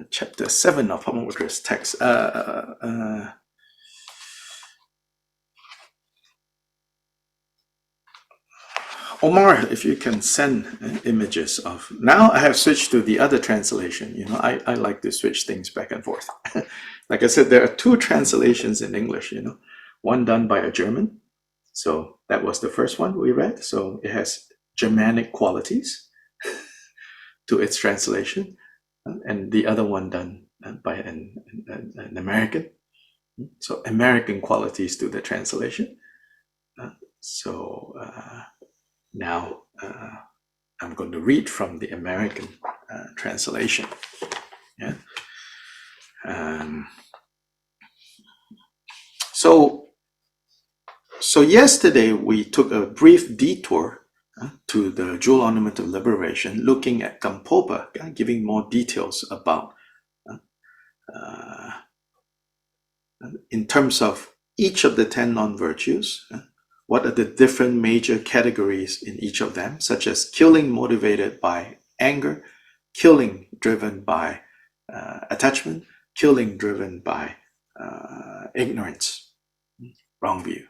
chapter 7 of Pakmodrupa's text. Omar, if you can send images of... Now I have switched to the other translation. You know, I like to switch things back and forth. Like I said, there are two translations in English, you know. One done by a German. So that was the first one we read. So it has Germanic qualities to its translation. And the other one done by an American. So American qualities to the translation. Now I'm going to read from the American translation. Yeah. So yesterday we took a brief detour to the Jewel Ornament of Liberation, looking at Gampopa, giving more details about in terms of each of the 10 non-virtues. What are the different major categories in each of them, such as killing motivated by anger, killing driven by attachment, killing driven by ignorance, wrong view.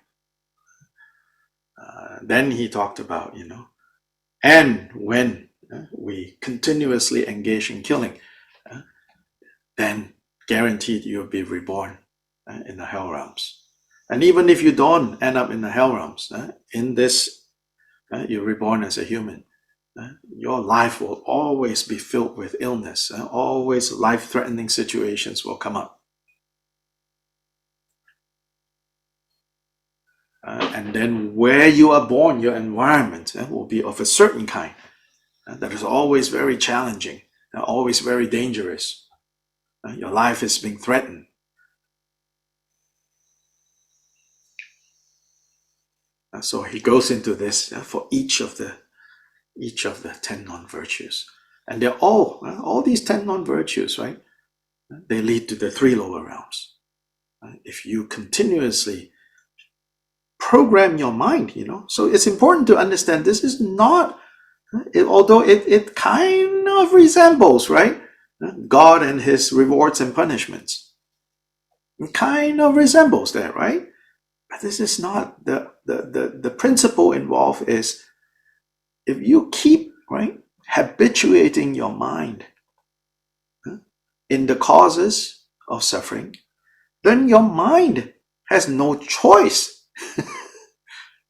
Then he talked about, you know, and when we continuously engage in killing, then guaranteed you'll be reborn in the hell realms. And even if you don't end up in the hell realms, in this, you're reborn as a human, your life will always be filled with illness. Always life-threatening situations will come up. And then where you are born, your environment will be of a certain kind that is always very challenging, always very dangerous. Your life is being threatened. So he goes into this for each of the 10 non-virtues. And they're all these 10 non-virtues, right? They lead to the 3 lower realms. If you continuously program your mind, you know. So it's important to understand this is not, although it kind of resembles, right? God and his rewards and punishments. It kind of resembles that, right? But this is not the principle involved is if you keep, right, habituating your mind in the causes of suffering, then your mind has no choice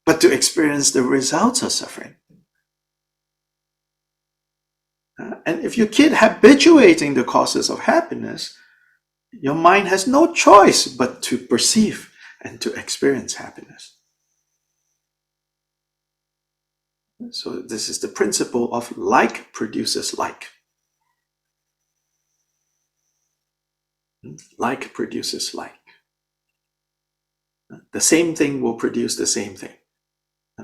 but to experience the results of suffering. And if you keep habituating the causes of happiness, your mind has no choice but to perceive and to experience happiness. So this is the principle of like produces like. Like produces like. The same thing will produce the same thing.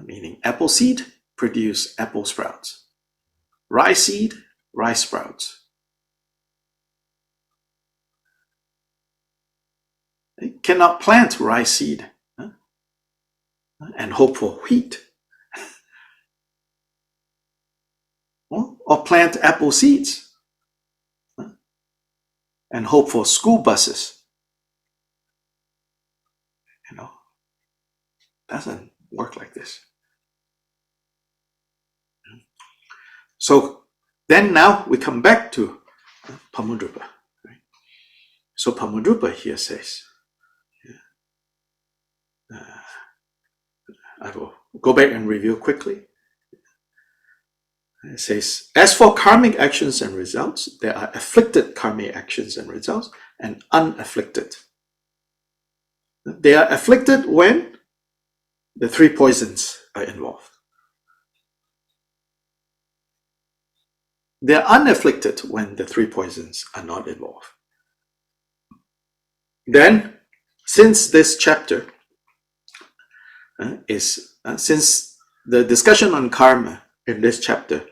Meaning apple seed produce apple sprouts. Rice seed, rice sprouts. You cannot plant rice seed and hope for wheat. Or plant apple seeds and hope for school buses. You know, doesn't work like this. So then now we come back to Pakmodrupa. Right? So Pakmodrupa here says, I will go back and review quickly. It says, as for karmic actions and results, there are afflicted karmic actions and results and unafflicted. They are afflicted when the 3 poisons are involved. They are unafflicted when the 3 poisons are not involved. Then, since this chapter since the discussion on karma in this chapter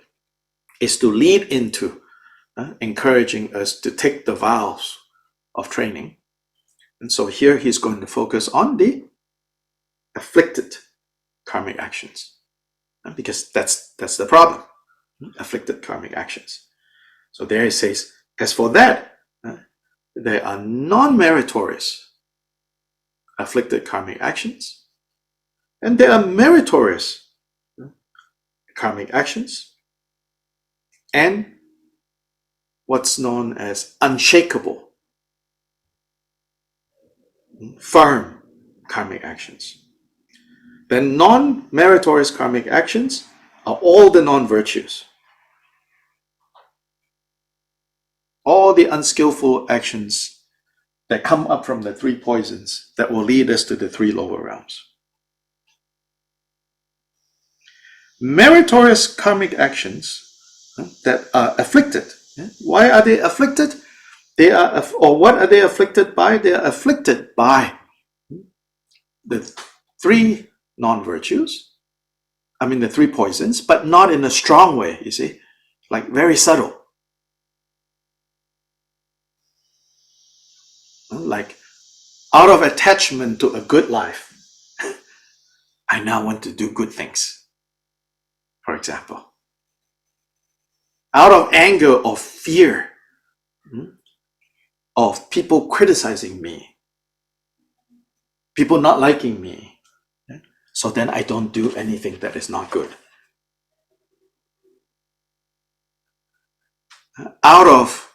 is to lead into encouraging us to take the vows of training. And so here he's going to focus on the afflicted karmic actions, because that's the problem, afflicted karmic actions. So there he says, as for that, There are non-meritorious afflicted karmic actions, and there are meritorious karmic actions, and what's known as unshakable, firm karmic actions. Then non-meritorious karmic actions are all the non-virtues, all the unskillful actions that come up from the three poisons that will lead us to the three lower realms. Meritorious karmic actions that are afflicted. Why are they afflicted? They are, or what are they afflicted by? They are afflicted by the three non-virtues, the three poisons, but not in a strong way, you see, like very subtle. Like out of attachment to a good life, I now want to do good things, for example. Out of anger or fear of people criticizing me, people not liking me, so then I don't do anything that is not good. Out of,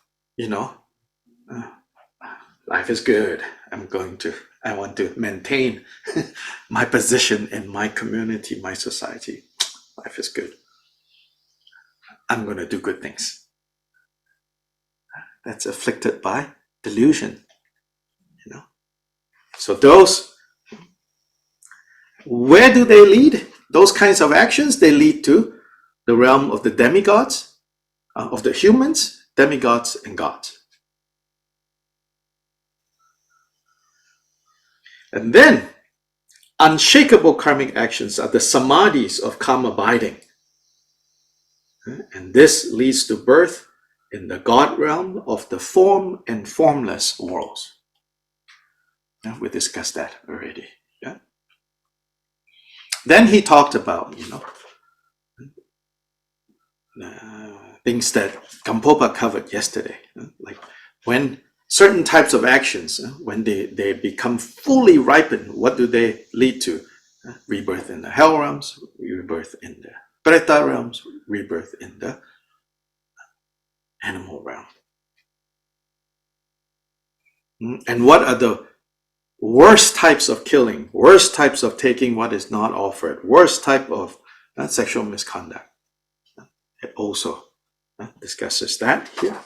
life is good, I want to maintain my position in my community, my society. Life is good. I'm going to do good things. That's afflicted by delusion. So those, where do they lead? Those kinds of actions, they lead to the realm of the demigods, of the humans, demigods, and gods. And then, unshakable karmic actions are the samadhis of karma abiding. And this leads to birth in the God realm of the form and formless worlds. We discussed that already. Yeah. Then he talked about, things that Gampopa covered yesterday, like when certain types of actions, when they become fully ripened, what do they lead to? Rebirth in the hell realms, rebirth in the Preta realms, rebirth in the animal realm. And what are the worst types of killing, worst types of taking what is not offered, worst type of sexual misconduct? It also discusses that here.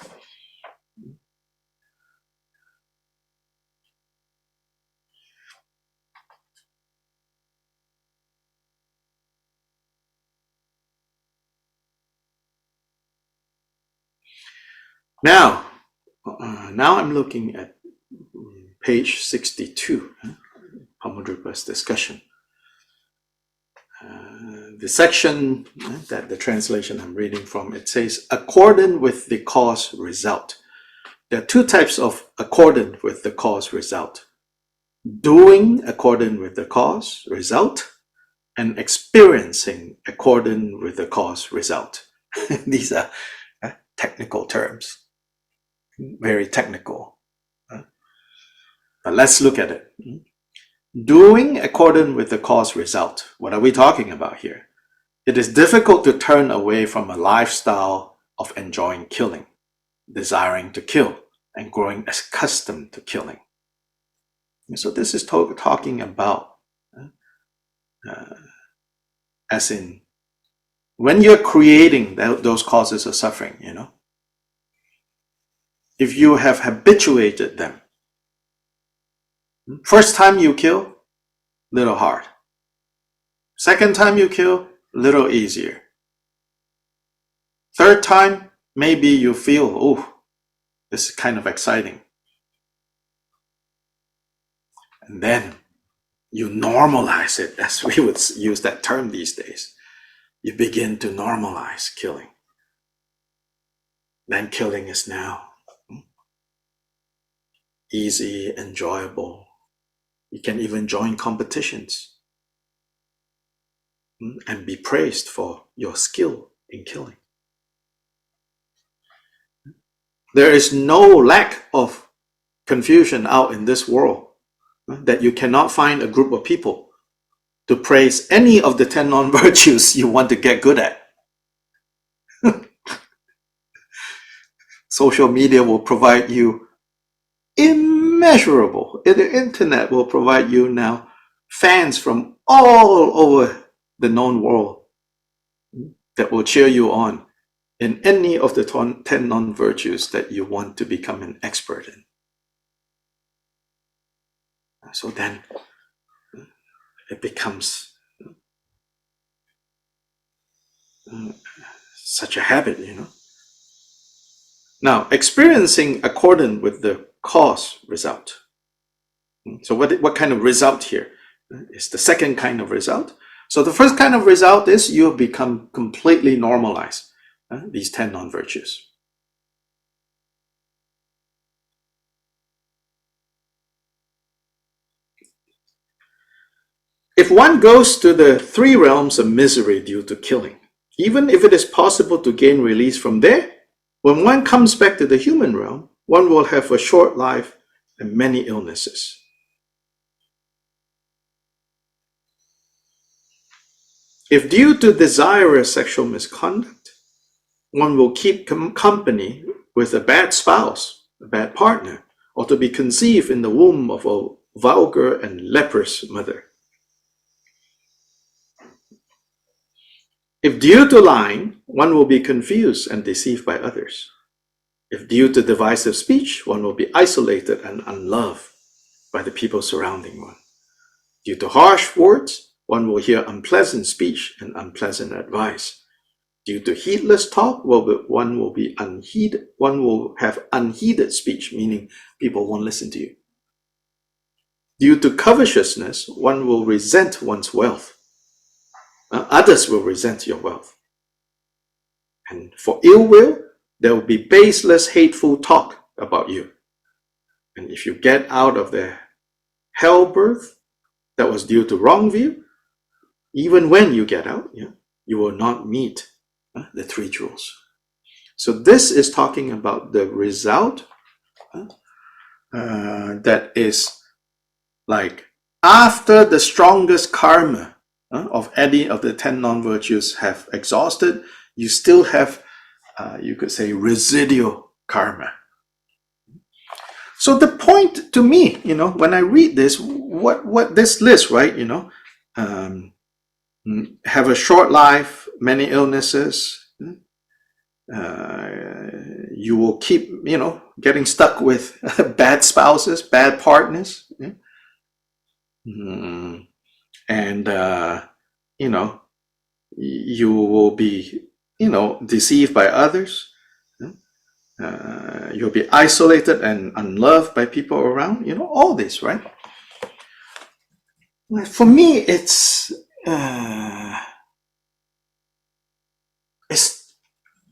Now I'm looking at page 62, Pakmodrupa's discussion. The section, that the translation I'm reading from, it says, accordant with the cause result. There are two types of accordant with the cause result. Doing accordant with the cause result, and experiencing accordant with the cause result. These are technical terms, very technical. But let's look at it. Doing accordant with the cause result. What are we talking about here? It is difficult to turn away from a lifestyle of enjoying killing, desiring to kill, and growing accustomed to killing. So this is talking about, as in, when you're creating those causes of suffering, if you have habituated them, first time you kill, little hard. Second time you kill, little easier. Third time, maybe you feel, oh, this is kind of exciting. And then you normalize it, as we would use that term these days. You begin to normalize killing. Then killing is now easy, enjoyable. You can even join competitions and be praised for your skill in killing. There is no lack of confusion out in this world, that you cannot find a group of people to praise any of the 10 non-virtues you want to get good at. Social media will provide you immeasurable. The internet will provide you now fans from all over the known world that will cheer you on in any of the 10 non-virtues that you want to become an expert in. So then it becomes such a habit, you know. Now, experiencing accordant with the cause result. So what kind of result here is the second kind of result. So the first kind of result is you become completely normalized, these 10 non-virtues. If one goes to the 3 realms of misery due to killing, even if it is possible to gain release from there, when one comes back to the human realm, one will have a short life and many illnesses. If due to desirous sexual misconduct, one will keep company with a bad spouse, a bad partner, or to be conceived in the womb of a vulgar and leprous mother. If due to lying, one will be confused and deceived by others. If due to divisive speech, one will be isolated and unloved by the people surrounding one. Due to harsh words, one will hear unpleasant speech and unpleasant advice. Due to heedless talk, one will have unheeded speech, meaning people won't listen to you. Due to covetousness, one will resent one's wealth. Others will resent your wealth. And for ill will, there will be baseless, hateful talk about you. And if you get out of the hell birth that was due to wrong view, even when you get out, you will not meet the 3 jewels. So this is talking about the result that is like after the strongest karma of any of the 10 non-virtues have exhausted, you still have, you could say, residual karma. So the point to me, when I read this, what this list, right, have a short life, many illnesses, you will keep, getting stuck with bad spouses, bad partners, and you will be, deceived by others. You'll be isolated and unloved by people around, all this, right? For me, it's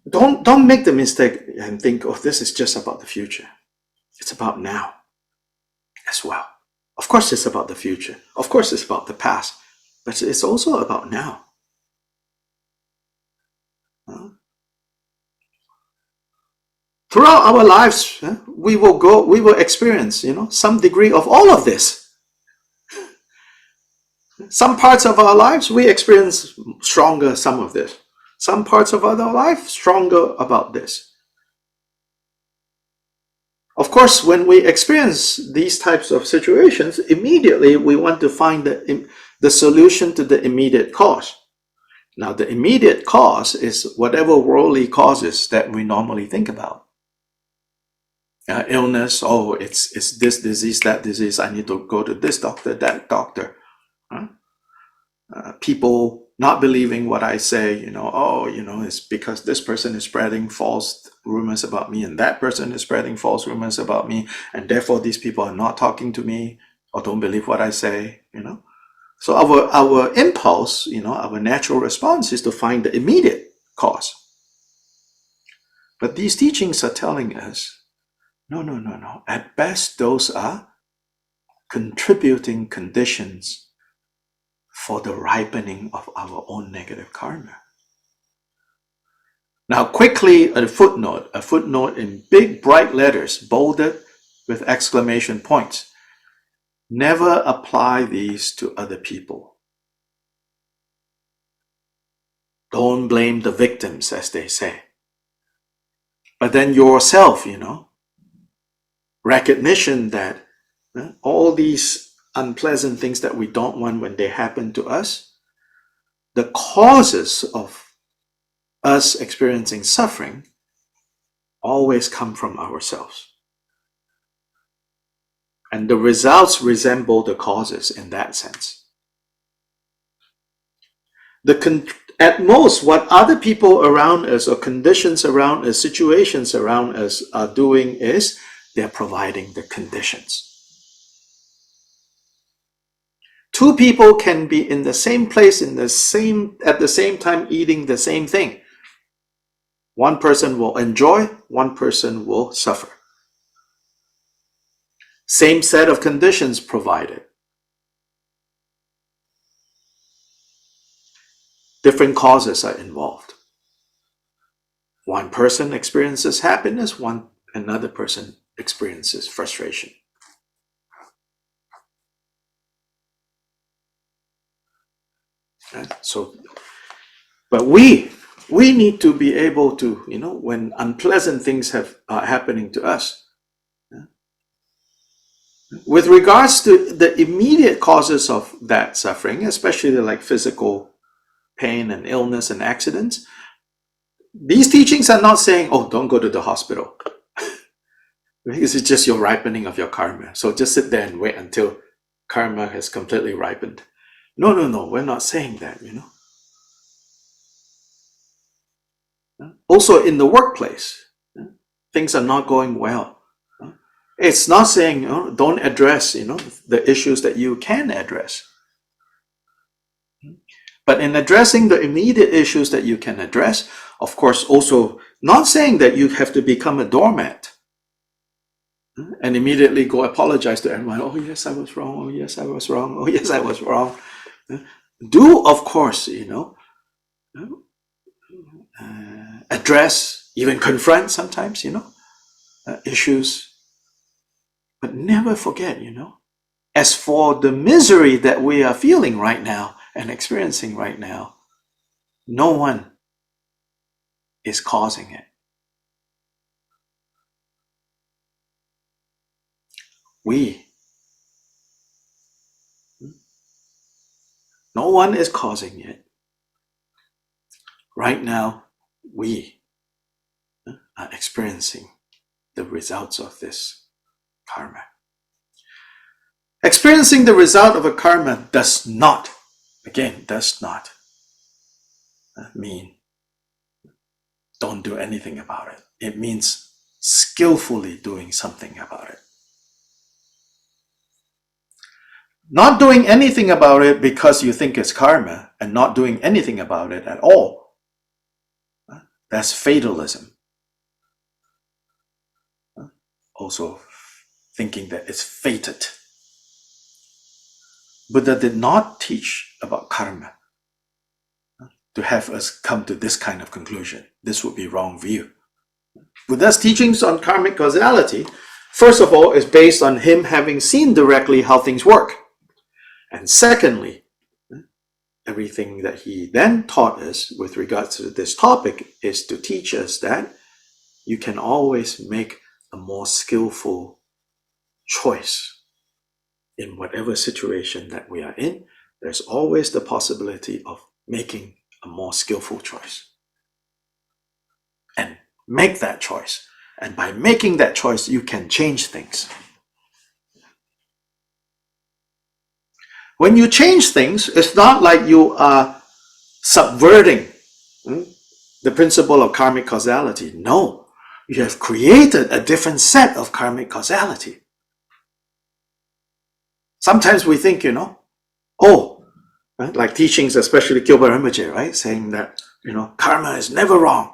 don't make the mistake and think, oh, this is just about the future. It's about now as well. Of course, it's about the future. Of course, it's about the past, but it's also about now. Throughout our lives, we will experience, some degree of all of this. Some parts of our lives, we experience stronger some of this. Some parts of our life, stronger about this. Of course, when we experience these types of situations, immediately we want to find the solution to the immediate cause. Now, the immediate cause is whatever worldly causes that we normally think about. Illness, oh, it's this disease, that disease, I need to go to this doctor, that doctor. People not believing what I say, it's because this person is spreading false rumors about me and that person is spreading false rumors about me, and therefore these people are not talking to me or don't believe what I say, So our impulse, our natural response is to find the immediate cause. But these teachings are telling us, no. At best, those are contributing conditions for the ripening of our own negative karma. Now quickly, a footnote in big bright letters, bolded with exclamation points. Never apply these to other people. Don't blame the victims, as they say. But then yourself, recognition that all these unpleasant things that we don't want when they happen to us, the causes of us experiencing suffering always come from ourselves. And the results resemble the causes in that sense. At most, what other people around us or conditions around us, situations around us are doing is they're providing the conditions. Two people can be in the same place at the same time eating the same thing. One person will enjoy, one person will suffer. Same set of conditions provided. Different causes are involved. One person experiences happiness, another person experiences frustration. Okay? But we need to be able to, when unpleasant things are happening to us, with regards to the immediate causes of that suffering, especially like physical pain and illness and accidents, these teachings are not saying, oh, don't go to the hospital. Because it's just your ripening of your karma. So just sit there and wait until karma has completely ripened. No, we're not saying that, Also in the workplace, things are not going well. It's not saying don't address the issues that you can address. But in addressing the immediate issues that you can address, of course, also not saying that you have to become a doormat and immediately go apologize to everyone. Oh yes, I was wrong. Oh yes, I was wrong. Oh yes, I was wrong. Do, of course, address, even confront sometimes, issues. But never forget, as for the misery that we are feeling right now and experiencing right now, no one is causing it. No one is causing it. Right now, we are experiencing the results of this karma. Experiencing the result of a karma does not mean don't do anything about it. It means skillfully doing something about it. Not doing anything about it because you think it's karma and not doing anything about it at all, that's fatalism. Also thinking that it's fated. Buddha did not teach about karma to have us come to this kind of conclusion. This would be wrong view. Buddha's teachings on karmic causality, first of all, is based on him having seen directly how things work. And secondly, everything that he then taught us with regards to this topic is to teach us that you can always make a more skillful choice in whatever situation that we are in. There's always the possibility of making a more skillful choice. And make that choice. And by making that choice, you can change things. When you change things, it's not like you are subverting the principle of karmic causality. No, you have created a different set of karmic causality. Sometimes we think, right? Like teachings, especially Gilbert Rinpoche, right? Saying that, karma is never wrong.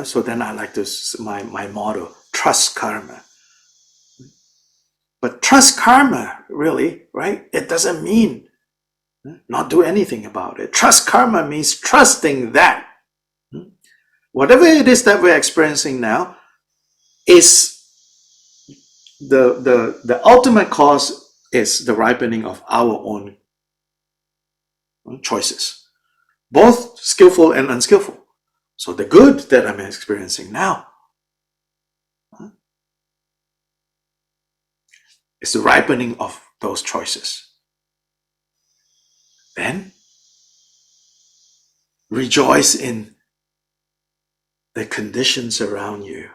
So then I like this, my motto, trust karma. But trust karma, really, right? It doesn't mean not do anything about it. Trust karma means trusting that whatever it is that we're experiencing now is the ultimate cause is the ripening of our own choices, both skillful and unskillful. So the good that I'm experiencing now is the ripening of those choices. Then rejoice in the conditions around you.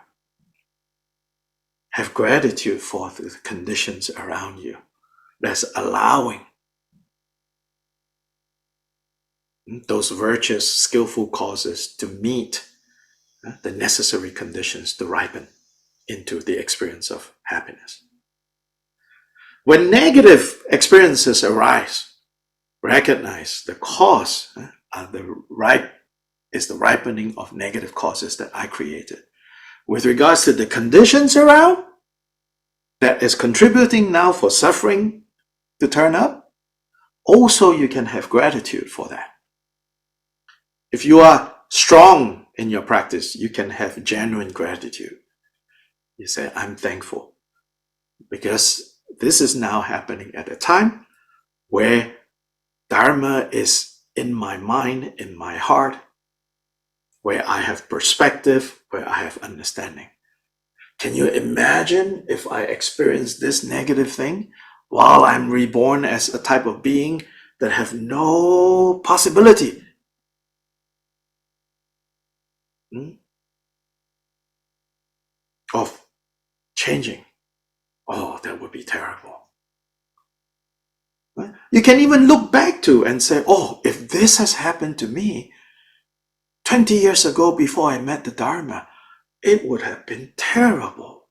Have gratitude for the conditions around you that's allowing those virtuous, skillful causes to meet the necessary conditions to ripen into the experience of happiness. When negative experiences arise, recognize the cause is the ripening of negative causes that I created. With regards to the conditions around that is contributing now for suffering to turn up, also you can have gratitude for that. If you are strong in your practice, you can have genuine gratitude. You say, I'm thankful because this is now happening at a time where Dharma is in my mind, in my heart, where I have perspective, where I have understanding. Can you imagine if I experience this negative thing while I'm reborn as a type of being that have no possibility of changing? Oh, that would be terrible. You can even look back to and say, oh, if this has happened to me 20 years ago before I met the Dharma, it would have been terrible.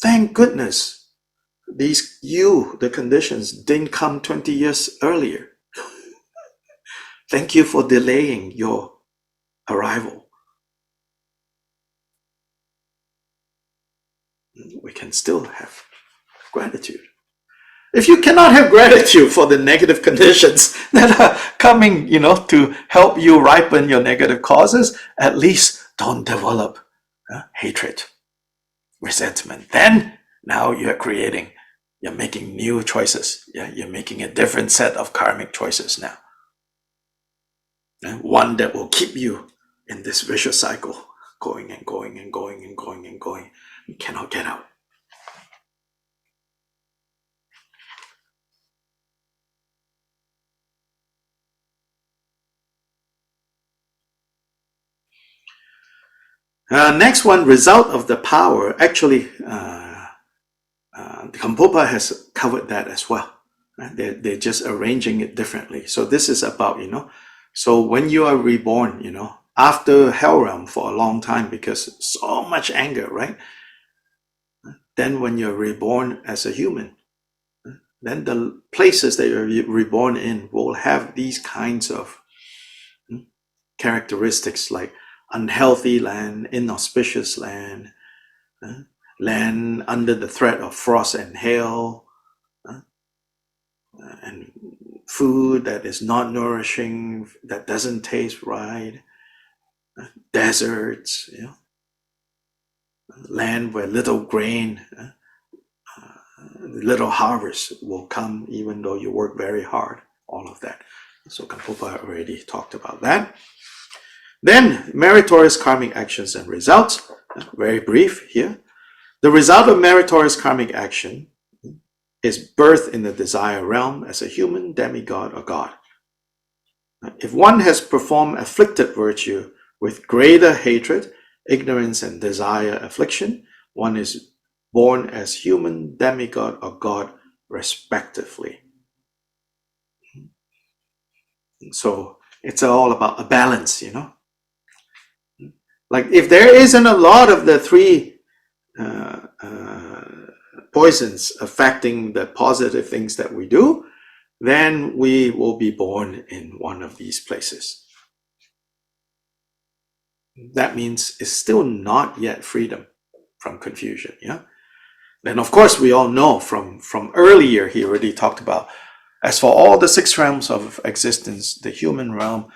Thank goodness the conditions didn't come 20 years earlier. Thank you for delaying your arrival. We can still have gratitude. If you cannot have gratitude for the negative conditions that are coming, to help you ripen your negative causes, at least don't develop hatred, resentment. Then now you're making new choices. Yeah, you're making a different set of karmic choices now. One that will keep you in this vicious cycle, going and going and going and going and going. You cannot get out. Next one, result of the power. Actually, Kampopa has covered that as well. Right? They're just arranging it differently. So this is about, so when you are reborn, after hell realm for a long time because so much anger, right? Then when you're reborn as a human, then the places that you're reborn in will have these kinds of characteristics like unhealthy land, inauspicious land, land under the threat of frost and hail, and food that is not nourishing, that doesn't taste right, deserts, land where little grain, little harvest will come even though you work very hard, all of that. So Kampopa already talked about that. Then meritorious karmic actions and results, very brief here. The result of meritorious karmic action is birth in the desire realm as a human, demigod, or god. If one has performed afflicted virtue with greater hatred, ignorance, and desire affliction, one is born as human, demigod, or god, respectively. So it's all about a balance, Like if there isn't a lot of the three poisons affecting the positive things that we do, then we will be born in one of these places. That means it's still not yet freedom from confusion. Then of course we all know from earlier he already talked about As for all the 6 realms of existence, the human realm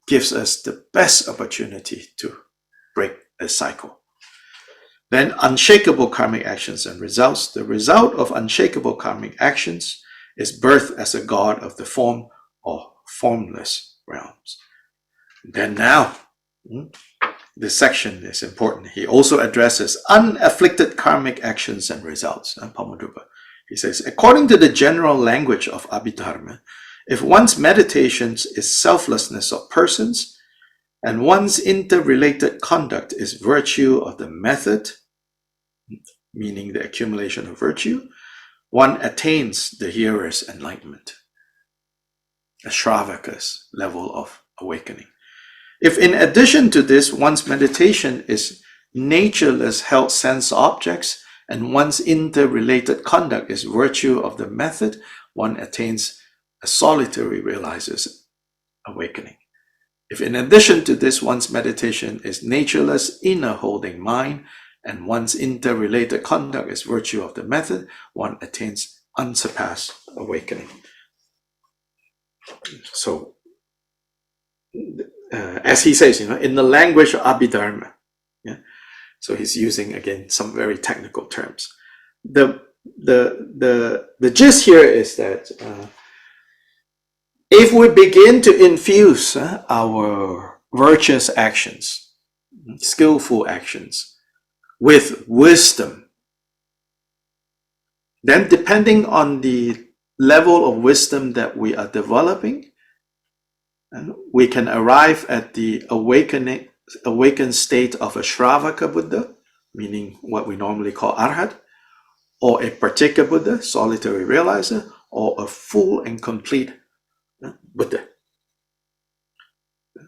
gives us the best opportunity to break the cycle. Then unshakable karmic actions and results. The result of unshakable karmic actions is birth as a god of the form or formless realms. Then now, this section is important. He also addresses unafflicted karmic actions and results. Pakmodrupa. He says, according to the general language of Abhidharma, if one's meditations is selflessness of persons, and one's interrelated conduct is virtue of the method, meaning the accumulation of virtue, one attains the hearer's enlightenment, a Shravaka's level of awakening. If in addition to this, one's meditation is natureless held sense objects, and one's interrelated conduct is virtue of the method, one attains a solitary realizes awakening. If in addition to this, one's meditation is natureless inner holding mind, and one's interrelated conduct is virtue of the method, one attains unsurpassed awakening. So, as he says, in the language of Abhidharma, so he's using again some very technical terms. The gist here is that if we begin to infuse our virtuous actions, skillful actions, with wisdom, then depending on the level of wisdom that we are developing, we can arrive at the awakened state of a Shravaka Buddha, meaning what we normally call Arhat, or a Pratyeka Buddha, solitary realizer, or a full and complete Buddha.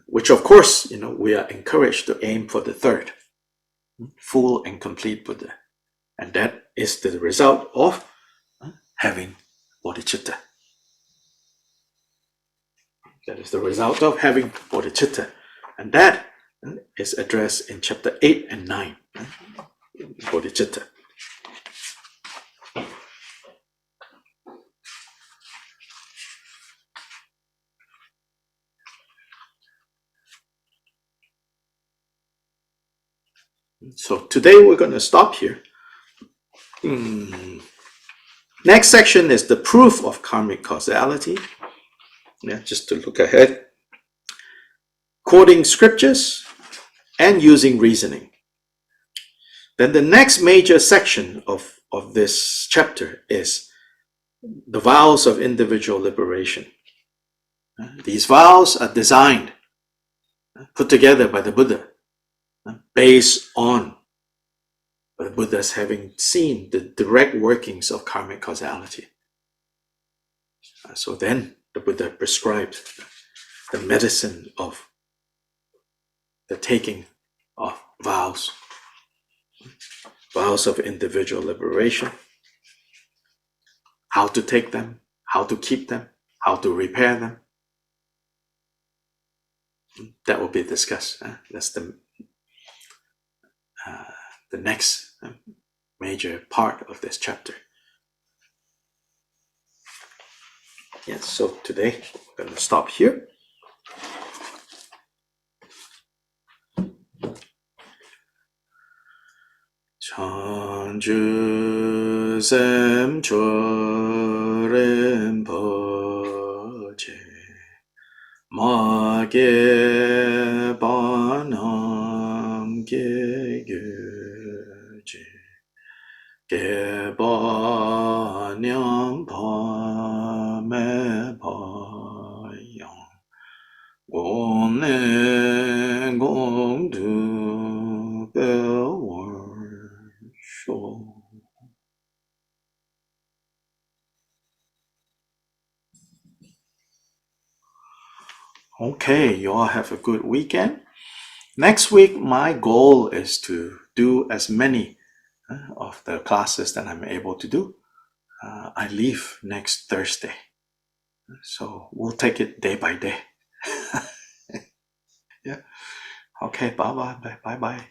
Which of course, we are encouraged to aim for the third, full and complete Buddha. And that is the result of having bodhicitta. That is the result of having bodhicitta. And that is addressed in chapter 8 and 9, bodhicitta. So today we're going to stop here. Next section is the proof of karmic causality. Just to look ahead. Quoting scriptures and using reasoning. Then the next major section of this chapter is the vows of individual liberation. These vows are designed, put together by the Buddha, based on the Buddhas having seen the direct workings of karmic causality. So then the Buddha prescribed the medicine of the taking of vows, vows of individual liberation, how to take them, how to keep them, how to repair them. That will be discussed. That's the next major part of this chapter. Yes, so today we're going to stop here. Chanju sem chorim poche ma ge banam ge gyuji ge banyam pa me pa yang gong ne gong du be sure. Okay, you all have a good weekend. Next week, my goal is to do as many of the classes that I'm able to do. I leave next Thursday, so we'll take it day by day. Yeah. Okay, bye-bye.